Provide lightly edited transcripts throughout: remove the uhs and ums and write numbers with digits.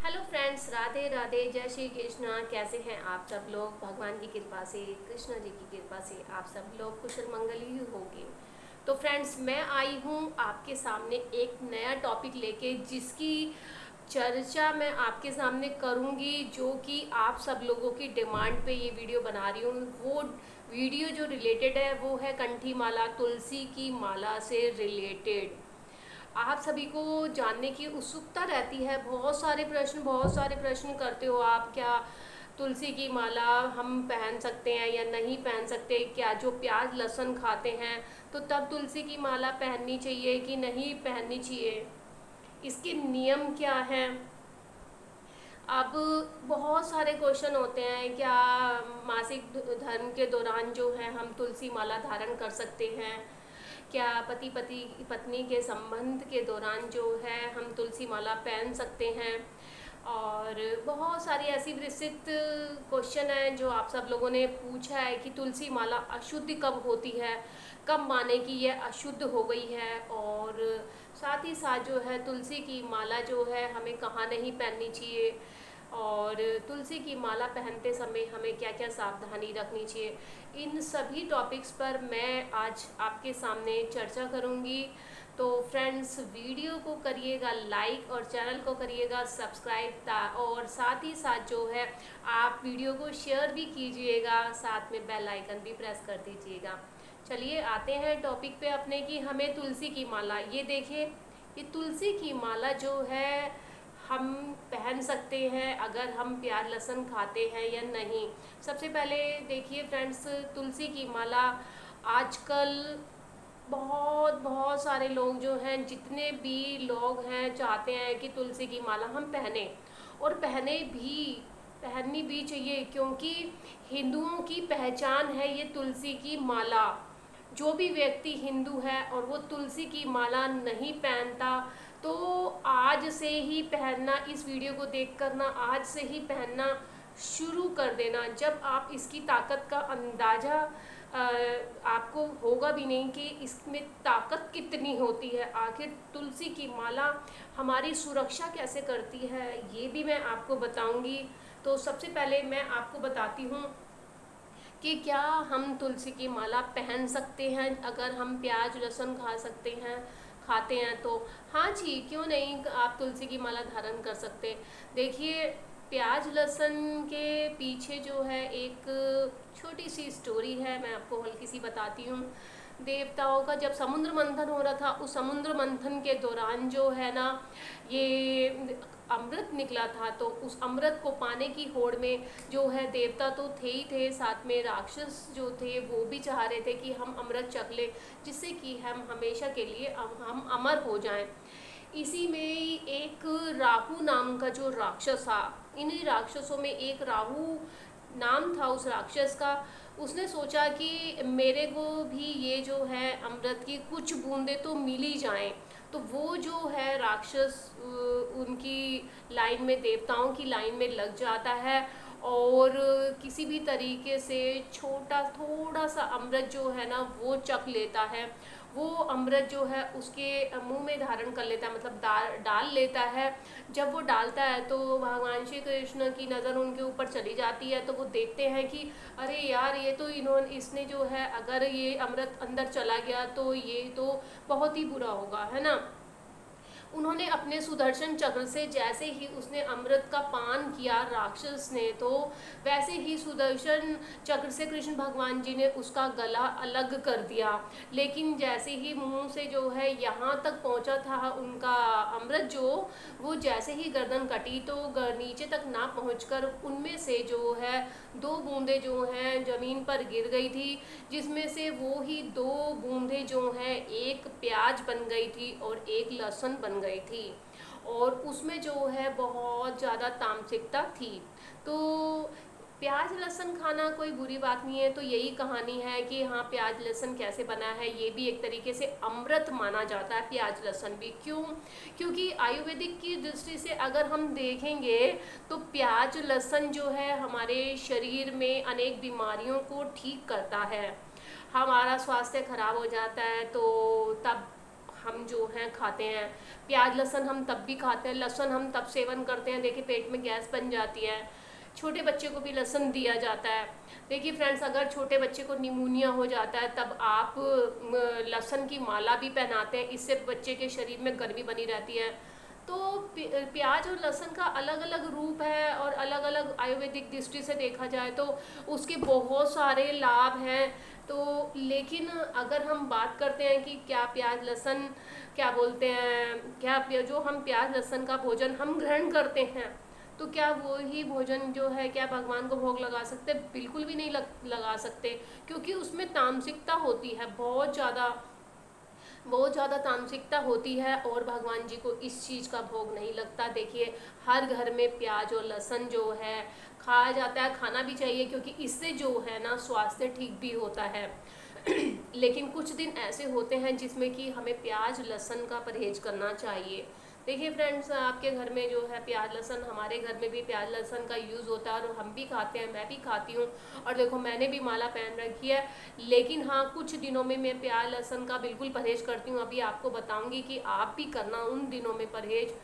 Hello friends, Radhe Radhe, जय श्री कृष्णा। कैसे हैं आप सब लोग? भगवान की कृपा से, कृष्णा जी की कृपा से आप सब लोग कुशल मंगल ही होंगे। तो फ्रेंड्स, मैं आई हूँ आपके सामने एक नया टॉपिक लेके, जिसकी चर्चा मैं आपके सामने करूँगी, जो कि आप सब लोगों की डिमांड पे ये वीडियो बना रही हूँ। वो वीडियो जो रिलेटेड है वो है कंठी माला, तुलसी की माला से रिलेटेड। आप सभी को जानने की उत्सुकता रहती है, बहुत सारे प्रश्न करते हो आप। क्या तुलसी की माला हम पहन सकते हैं या नहीं पहन सकते? क्या जो प्याज लहसुन खाते हैं तो तब तुलसी की माला पहननी चाहिए कि नहीं पहननी चाहिए? इसके नियम क्या हैं? अब बहुत सारे क्वेश्चन होते हैं। क्या मासिक धर्म के दौरान जो है हम तुलसी माला धारण कर सकते हैं? क्या पति पत्नी के संबंध के दौरान जो है हम तुलसी माला पहन सकते हैं? और बहुत सारी ऐसी विस्तृत क्वेश्चन हैं जो आप सब लोगों ने पूछा है कि तुलसी माला अशुद्ध कब होती है, कब माने कि यह अशुद्ध हो गई है, और साथ ही साथ जो है तुलसी की माला जो है हमें कहाँ नहीं पहननी चाहिए, और तुलसी की माला पहनते समय हमें क्या क्या सावधानी रखनी चाहिए। इन सभी टॉपिक्स पर मैं आज आपके सामने चर्चा करूंगी। तो फ्रेंड्स, वीडियो को करिएगा लाइक और चैनल को करिएगा सब्सक्राइब, और साथ ही साथ जो है आप वीडियो को शेयर भी कीजिएगा, साथ में बेल आइकन भी प्रेस कर दीजिएगा। चलिए आते हैं टॉपिक पे अपने, कि हमें तुलसी की माला, ये देखिए, ये तुलसी की माला जो है हम पहन सकते हैं अगर हम प्याज लहसुन खाते हैं या नहीं। सबसे पहले देखिए फ्रेंड्स, तुलसी की माला आजकल बहुत बहुत सारे लोग जो हैं, जितने भी लोग हैं, चाहते हैं कि तुलसी की माला हम पहने, और पहननी भी चाहिए, क्योंकि हिंदुओं की पहचान है ये तुलसी की माला। जो भी व्यक्ति हिंदू है और वो तुलसी की माला नहीं पहनता, तो आज से ही पहनना, इस वीडियो को देख कर ना आज से ही पहनना शुरू कर देना। जब आप इसकी ताकत का अंदाज़ा आपको होगा भी नहीं कि इसमें ताकत कितनी होती है। आखिर तुलसी की माला हमारी सुरक्षा कैसे करती है, ये भी मैं आपको बताऊंगी। तो सबसे पहले मैं आपको बताती हूँ कि क्या हम तुलसी की माला पहन सकते हैं अगर हम प्याज लहसुन खाते हैं तो। हाँ जी, क्यों नहीं, आप तुलसी की माला धारण कर सकते। देखिए, प्याज लहसुन के पीछे जो है एक छोटी सी स्टोरी है, मैं आपको हल्की सी बताती हूँ। देवताओं का जब समुद्र मंथन हो रहा था, उस समुद्र मंथन के दौरान जो है ना, ये अमृत निकला था। तो उस अमृत को पाने की होड़ में जो है, देवता तो थे ही थे, साथ में राक्षस जो थे वो भी चाह रहे थे कि हम अमृत चख लें, जिससे कि हम हमेशा के लिए हम अमर हो जाएं। इसी में एक राहु नाम का जो राक्षस था, इन्हीं राक्षसों में एक राहु नाम था उस राक्षस का। उसने सोचा कि मेरे को भी ये जो है अमृत की कुछ बूंदें तो मिल ही जाएं। तो वो जो है राक्षस उनकी लाइन में, देवताओं की लाइन में लग जाता है, और किसी भी तरीके से थोड़ा सा अमृत जो है ना वो चख लेता है। वो अमृत जो है उसके मुंह में धारण कर लेता है, मतलब डाल लेता है। जब वो डालता है तो भगवान श्री कृष्ण की नज़र उनके ऊपर चली जाती है। तो वो देखते हैं कि अरे यार, ये तो इसने जो है, अगर ये अमृत अंदर चला गया तो ये तो बहुत ही बुरा होगा, है ना। उन्होंने अपने सुदर्शन चक्र से जैसे ही उसने अमृत का पान किया राक्षस ने, तो वैसे ही सुदर्शन चक्र से कृष्ण भगवान जी ने उसका गला अलग कर दिया। लेकिन जैसे ही मुंह से जो है यहाँ तक पहुँचा था उनका अमृत, जो वो जैसे ही गर्दन कटी तो नीचे तक ना पहुँचकर उनमें से जो है 2 बूंदें जो हैं ज़मीन पर गिर गई थी, जिसमें से वो ही 2 बूंदें जो हैं एक प्याज बन गई थी और एक लहसुन बन गई थी, और उसमें जो है बहुत ज़्यादा तामसिकता थी। तो प्याज लहसुन खाना कोई बुरी बात नहीं है। तो यही कहानी है कि हाँ, प्याज लहसुन कैसे बना है, ये भी एक तरीके से अमृत माना जाता है, प्याज लहसुन भी। क्यों? क्योंकि आयुर्वेदिक की दृष्टि से अगर हम देखेंगे तो प्याज लहसुन जो है हमारे शरीर में अनेक बीमारियों को ठीक करता है। हमारा स्वास्थ्य खराब हो जाता है तो तब हम जो हैं खाते हैं। प्याज लहसुन हम तब भी खाते हैं, लहसुन हम तब सेवन करते हैं, देखिए पेट में गैस बन जाती है। छोटे बच्चे को भी लहसुन दिया जाता है। देखिए फ्रेंड्स, अगर छोटे बच्चे को निमोनिया हो जाता है तब आप लहसुन की माला भी पहनाते हैं, इससे बच्चे के शरीर में गर्मी बनी रहती है। तो प्याज और लहसुन का अलग अलग रूप है और अलग अलग आयुर्वेदिक दृष्टि से देखा जाए तो उसके बहुत सारे लाभ हैं। तो लेकिन अगर हम बात करते हैं कि क्या प्याज लहसुन, क्या बोलते हैं, जो हम प्याज लहसुन का भोजन हम ग्रहण करते हैं तो क्या वो ही भोजन जो है क्या भगवान को भोग लगा सकते? बिल्कुल भी नहीं लगा सकते, क्योंकि उसमें तामसिकता होती है, बहुत ज़्यादा तामसिकता होती है और भगवान जी को इस चीज़ का भोग नहीं लगता। देखिए हर घर में प्याज और लहसुन जो है खाया जाता है, खाना भी चाहिए, क्योंकि इससे जो है ना स्वास्थ्य ठीक भी होता है। लेकिन कुछ दिन ऐसे होते हैं जिसमें कि हमें प्याज लहसुन का परहेज करना चाहिए। देखिए फ्रेंड्स, आपके घर में जो है प्याज लहसुन, हमारे घर में भी प्याज लहसुन का यूज़ होता है और हम भी खाते हैं, मैं भी खाती हूँ। और देखो मैंने भी माला पहन रखी है। लेकिन हाँ, कुछ दिनों में मैं प्याज लहसुन का बिल्कुल परहेज करती हूँ। अभी आपको बताऊँगी कि आप भी करना उन दिनों में परहेज।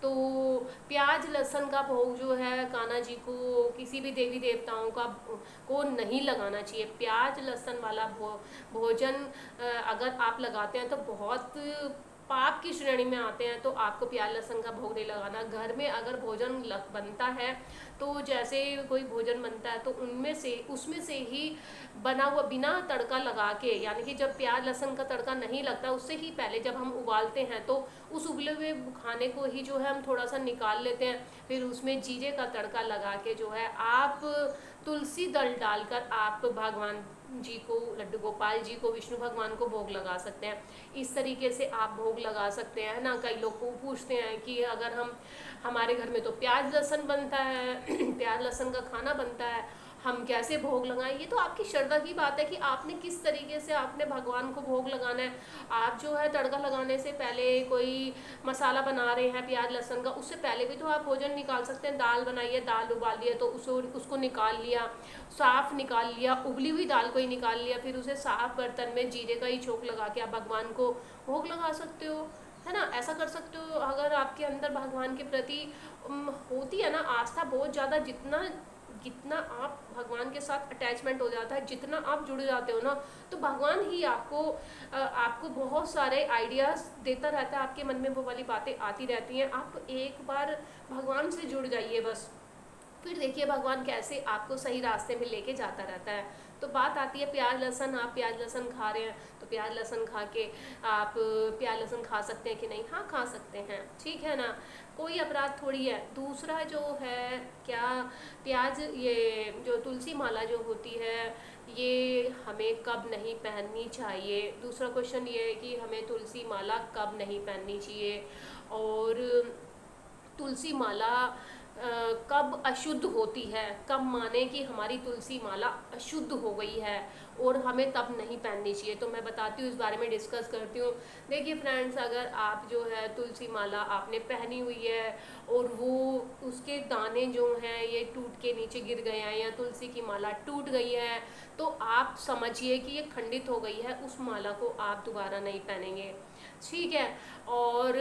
तो प्याज लहसुन का भोग जो है कान्हा जी को, किसी भी देवी देवताओं का को नहीं लगाना चाहिए। प्याज लहसुन वाला भोजन अगर आप लगाते हैं तो बहुत पाप की श्रेणी में आते हैं। तो आपको प्याज लहसुन का भोग नहीं लगाना। घर में अगर भोजन बनता है तो जैसे कोई भोजन बनता है तो उसमें से ही बना हुआ बिना तड़का लगा के, यानी कि जब प्याज लहसुन का तड़का नहीं लगता उससे ही पहले जब हम उबालते हैं तो उस उबले हुए खाने को ही जो है हम थोड़ा सा निकाल लेते हैं, फिर उसमें जीरे का तड़का लगा के जो है आप तुलसी दल डालकर आप भगवान जी को, लड्डू गोपाल जी को, विष्णु भगवान को भोग लगा सकते हैं। इस तरीके से आप भोग लगा सकते हैं ना। कई लोग को पूछते हैं कि अगर हमारे घर में तो प्याज लहसुन बनता है प्याज लहसुन का खाना बनता है, हम कैसे भोग लगाएं? ये तो आपकी श्रद्धा की बात है कि आपने किस तरीके से आपने भगवान को भोग लगाना है। आप जो है तड़का लगाने से पहले कोई मसाला बना रहे हैं प्याज लहसुन का, उससे पहले भी तो आप भोजन निकाल सकते हैं। दाल बनाइए, दाल उबाल लिया तो उसको निकाल लिया, साफ निकाल लिया, उबली हुई दाल को ही निकाल लिया, फिर उसे साफ बर्तन में जीरे का ही छोंक लगा के आप भगवान को भोग लगा सकते हो, है ना। ऐसा कर सकते हो। अगर आपके अंदर भगवान के प्रति होती है ना आस्था बहुत ज़्यादा, जितना आप भगवान के साथ अटैचमेंट हो जाता है, जितना आप जुड़ जाते हो ना, तो भगवान ही आपको बहुत सारे आइडियाज़ देता रहता है। आपके मन में वो वाली बातें आती रहती हैं। आप एक बार भगवान से जुड़ जाइए बस, फिर देखिए भगवान कैसे आपको सही रास्ते में लेके जाता रहता है। तो बात आती है प्याज लहसुन, आप प्याज लहसुन खा रहे हैं तो प्याज लहसुन खा के आप प्याज लहसुन खा सकते हैं कि नहीं? हाँ, खा सकते हैं, ठीक है ना, कोई अपराध थोड़ी है। दूसरा जो है क्या, प्याज, ये जो तुलसी माला जो होती है ये हमें कब नहीं पहननी चाहिए? दूसरा क्वेश्चन ये है कि हमें तुलसी माला कब नहीं पहननी चाहिए, और तुलसी माला कब अशुद्ध होती है, कब माने कि हमारी तुलसी माला अशुद्ध हो गई है और हमें तब नहीं पहननी चाहिए। तो मैं बताती हूँ, इस बारे में डिस्कस करती हूँ। देखिए फ्रेंड्स, अगर आप जो है तुलसी माला आपने पहनी हुई है और वो उसके दाने जो हैं ये टूट के नीचे गिर गए हैं या तुलसी की माला टूट गई है, तो आप समझिए कि ये खंडित हो गई है, उस माला को आप दोबारा नहीं पहनेंगे, ठीक है। और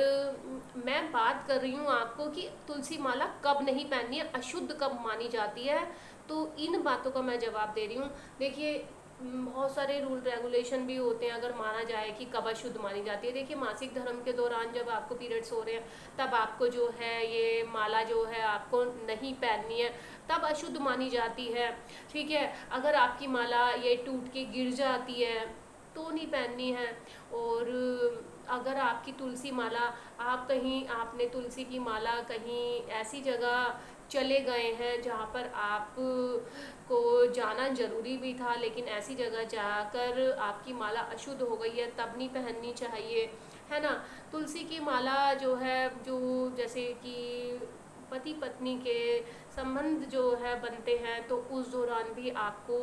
मैं बात कर रही हूँ आपको कि तुलसी माला कब नहीं पहननी है, अशुद्ध कब मानी जाती है, तो इन बातों का मैं जवाब दे रही हूँ। देखिए बहुत सारे रूल रेगुलेशन भी होते हैं अगर माना जाए कि कब अशुद्ध मानी जाती है। देखिए मासिक धर्म के दौरान जब आपको पीरियड्स हो रहे हैं तब आपको जो है ये माला जो है आपको नहीं पहननी है, तब अशुद्ध मानी जाती है, ठीक है। अगर आपकी माला ये टूट के गिर जाती है तो नहीं पहननी है। और अगर आपकी तुलसी माला, आपने तुलसी की माला कहीं ऐसी जगह चले गए हैं जहाँ पर आप को जाना ज़रूरी भी था, लेकिन ऐसी जगह जाकर आपकी माला अशुद्ध हो गई है, तब नहीं पहननी चाहिए, है ना। तुलसी की माला जो है, जो जैसे कि पति पत्नी के संबंध जो है बनते हैं तो उस दौरान भी आपको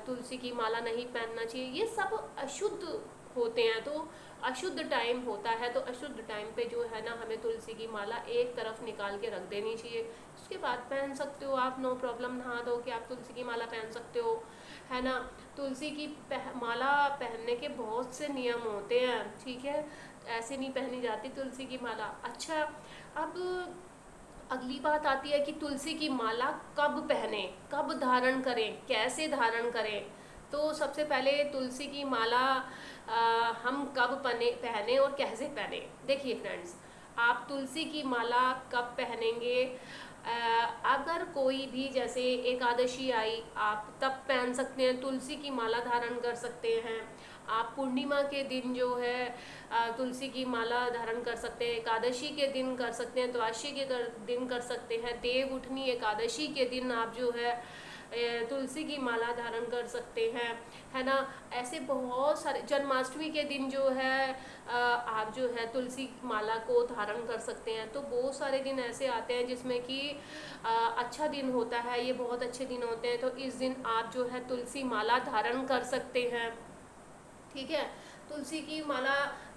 तुलसी की माला नहीं पहनना चाहिए। ये सब अशुद्ध होते हैं, तो अशुद्ध टाइम होता है, तो अशुद्ध टाइम पे जो है ना हमें तुलसी की माला एक तरफ निकाल के रख देनी चाहिए, उसके बाद पहन सकते हो आप, नो प्रॉब्लम। नहा धो के आप तुलसी की माला पहन सकते हो, है ना। तुलसी की माला पहनने के बहुत से नियम होते हैं, ठीक है, ऐसे नहीं पहनी जाती तुलसी की माला। अच्छा, अब अगली बात आती है कि तुलसी की माला कब पहने, कब धारण करें, कैसे धारण करें। तो सबसे पहले तुलसी की माला हम कब पहने और कैसे पहने। देखिए फ्रेंड्स, आप तुलसी की माला कब पहनेंगे, अगर कोई भी जैसे एकादशी आई आप तब पहन सकते हैं, तुलसी की माला धारण कर सकते हैं। आप पूर्णिमा के दिन जो है तुलसी की माला धारण कर सकते हैं, एकादशी के दिन कर सकते हैं, द्वादशी के दिन कर सकते हैं, देव उठनी एकादशी के दिन आप जो है तुलसी की माला धारण कर सकते हैं, है ना। ऐसे बहुत सारे, जन्माष्टमी के दिन जो है आप जो है तुलसी माला को धारण कर सकते हैं। तो बहुत सारे दिन ऐसे आते हैं जिसमें कि अच्छा दिन होता है, ये बहुत अच्छे दिन होते हैं, तो इस दिन आप जो है तुलसी माला धारण कर सकते हैं, ठीक है। तुलसी की माला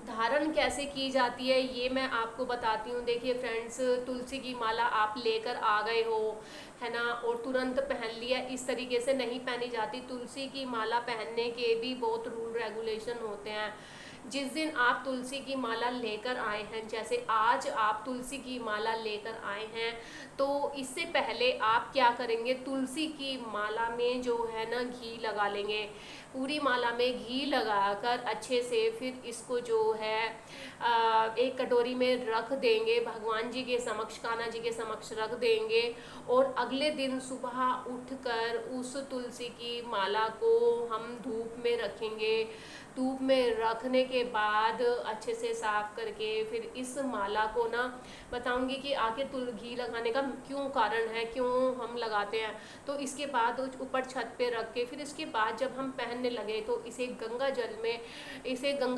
धारण कैसे की जाती है ये मैं आपको बताती हूँ। देखिए फ्रेंड्स, तुलसी की माला आप लेकर आ गए हो, है ना, और तुरंत पहन लिया, इस तरीके से नहीं पहनी जाती। तुलसी की माला पहनने के भी बहुत रूल रेगुलेशन होते हैं। जिस दिन आप तुलसी की माला लेकर आए हैं, जैसे आज आप तुलसी की माला लेकर आए हैं, तो इससे पहले आप क्या करेंगे, तुलसी की माला में जो है ना घी लगा लेंगे। पूरी माला में घी लगाकर अच्छे से फिर इसको जो है एक कटोरी में रख देंगे, भगवान जी के समक्ष, कान्हा जी के समक्ष रख देंगे। और अगले दिन सुबह उठकर उस तुलसी की माला को हम धूप में रखेंगे। धूप में रखने के बाद अच्छे से साफ करके फिर इस माला को ना बताऊंगी कि आखिर घी लगाने का क्यों कारण है, क्यों हम लगाते हैं। तो इसके बाद ऊपर छत पे रख के फिर इसके बाद जब हम पहनने लगे तो इसे गंगा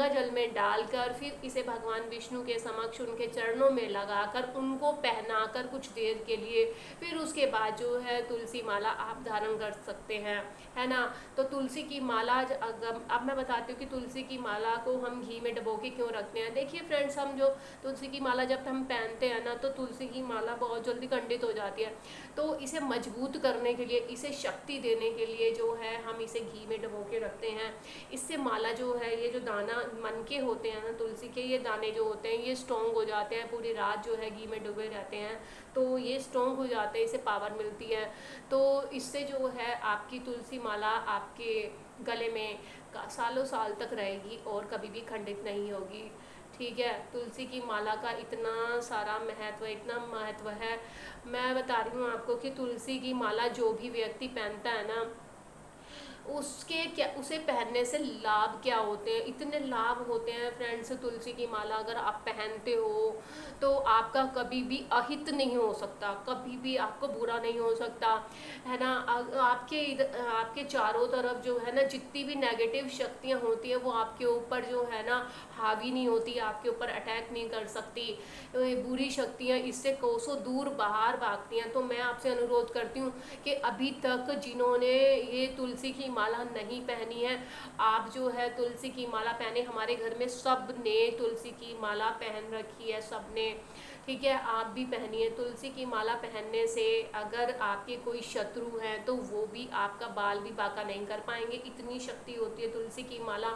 जल में डालकर फिर इसे भगवान विष्णु के समक्ष उनके चरणों में लगाकर उनको पहनाकर कुछ देर के लिए, फिर उसके बाद जो है तुलसी माला आप धारण कर सकते हैं, है ना। तो तुलसी की माला अब मैं बताती हूँ कि तुलसी की माला को हम घी में डबो के क्यों रखते हैं। देखिए फ्रेंड्स, हम जो तुलसी की माला जब हम पहनते हैं ना, तो तुलसी की माला बहुत जल्दी खंडित हो जाती है। तो इसे मजबूत करने के लिए, इसे शक्ति देने के लिए जो है हम इसे घी में डबो के रखते हैं। इससे माला जो है, ये जो दाना मन के होते हैं ना तुलसी के, ये दाने जो होते हैं ये स्ट्रॉन्ग हो जाते हैं। पूरी रात जो है घी में डूबे रहते हैं तो ये स्ट्रॉन्ग हो जाते हैं, इसे पावर मिलती है। तो इससे जो है आपकी तुलसी माला आपके गले में सालों साल तक रहेगी और कभी भी खंडित नहीं होगी, ठीक है। तुलसी की माला का इतना सारा महत्व, इतना महत्व है। मैं बता रही हूँ आपको कि तुलसी की माला जो भी व्यक्ति पहनता है ना, उसे पहनने से लाभ क्या होते हैं, इतने लाभ होते हैं फ्रेंड्स। तुलसी की माला अगर आप पहनते हो तो आपका कभी भी अहित नहीं हो सकता, कभी भी आपको बुरा नहीं हो सकता, है ना। आपके चारों तरफ जो है ना जितनी भी नेगेटिव शक्तियाँ होती हैं वो आपके ऊपर जो है ना हावी नहीं होती, आपके ऊपर अटैक नहीं कर सकती। बुरी शक्तियाँ इससे कोसों दूर बाहर भागती हैं। तो मैं आपसे अनुरोध करती हूँ कि अभी तक जिन्होंने ये तुलसी की माला नहीं पहनी है, आप जो है तुलसी की माला पहने। हमारे घर में सब ने तुलसी की माला पहन रखी है, सब ने, ठीक है। आप भी पहनिए। तुलसी की माला पहनने से अगर आपके कोई शत्रु हैं तो वो भी आपका बाल भी बांका नहीं कर पाएंगे, इतनी शक्ति होती है तुलसी की माला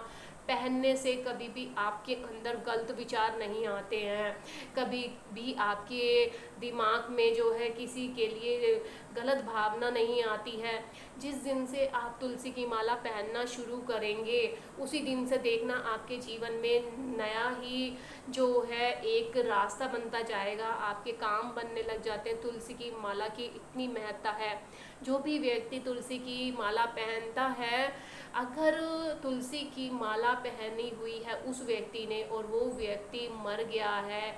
पहनने से। कभी भी आपके अंदर गलत विचार नहीं आते हैं, कभी भी आपके दिमाग में जो है किसी के लिए गलत भावना नहीं आती है। जिस दिन से आप तुलसी की माला पहनना शुरू करेंगे उसी दिन से देखना आपके जीवन में नया ही जो है एक रास्ता बनता जाएगा, आपके काम बनने लग जाते हैं। तुलसी की माला की इतनी महत्ता है। जो भी व्यक्ति तुलसी की माला पहनता है, अगर तुलसी की माला पहनी हुई है उस व्यक्ति ने और वो व्यक्ति मर गया है,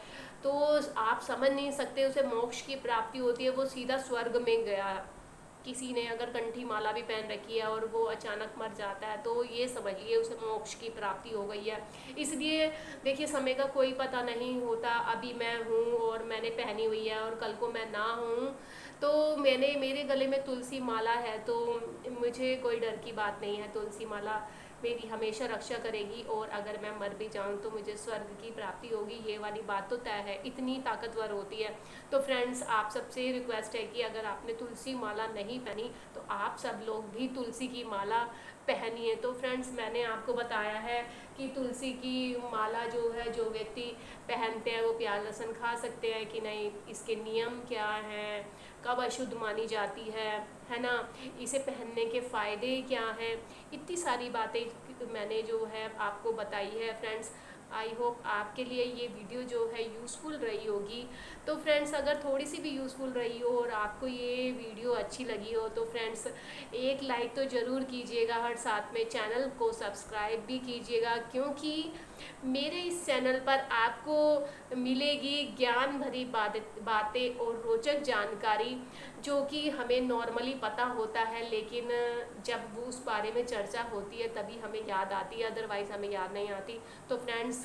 तो आप समझ नहीं सकते, उसे मोक्ष की प्राप्ति होती है, वो सीधा स्वर्ग में गया। किसी ने अगर कंठी माला भी पहन रखी है और वो अचानक मर जाता है तो ये समझिए उसे मोक्ष की प्राप्ति हो गई है। इसलिए देखिए, समय का कोई पता नहीं होता। अभी मैं हूँ और मैंने पहनी हुई है और कल को मैं ना हूँ, तो मेरे गले में तुलसी माला है तो मुझे कोई डर की बात नहीं है। तुलसी माला मेरी हमेशा रक्षा करेगी और अगर मैं मर भी जाऊँ तो मुझे स्वर्ग की प्राप्ति होगी, ये वाली बात तो तय है, इतनी ताकतवर होती है। तो फ्रेंड्स, आप सबसे रिक्वेस्ट है कि अगर आपने तुलसी माला नहीं पहनी तो आप सब लोग भी तुलसी की माला पहनिए। तो फ्रेंड्स, मैंने आपको बताया है कि तुलसी की माला जो है, जो व्यक्ति पहनते हैं वो प्याज लहसुन खा सकते हैं कि नहीं, इसके नियम क्या हैं, कब अशुद्ध मानी जाती है ना, इसे पहनने के फ़ायदे क्या हैं, इतनी सारी बातें मैंने जो है आपको बताई है फ्रेंड्स। आई होप आपके लिए ये वीडियो जो है यूज़फुल रही होगी। तो फ्रेंड्स, अगर थोड़ी सी भी यूज़फुल रही हो और आपको ये वीडियो अच्छी लगी हो तो फ्रेंड्स एक लाइक तो ज़रूर कीजिएगा, और साथ में चैनल को सब्सक्राइब भी कीजिएगा, क्योंकि मेरे इस चैनल पर आपको मिलेगी ज्ञान भरी बातें और रोचक जानकारी, जो कि हमें नॉर्मली पता होता है, लेकिन जब वो उस बारे में चर्चा होती है तभी हमें याद आती है, अदरवाइज़ हमें याद नहीं आती। तो फ्रेंड्स,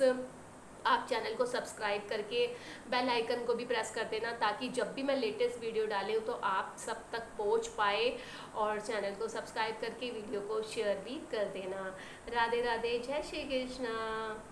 आप चैनल को सब्सक्राइब करके बेल आइकन को भी प्रेस कर देना, ताकि जब भी मैं लेटेस्ट वीडियो डालूँ तो आप सब तक पहुंच पाए, और चैनल को सब्सक्राइब करके वीडियो को शेयर भी कर देना। राधे राधे, जय श्री कृष्णा।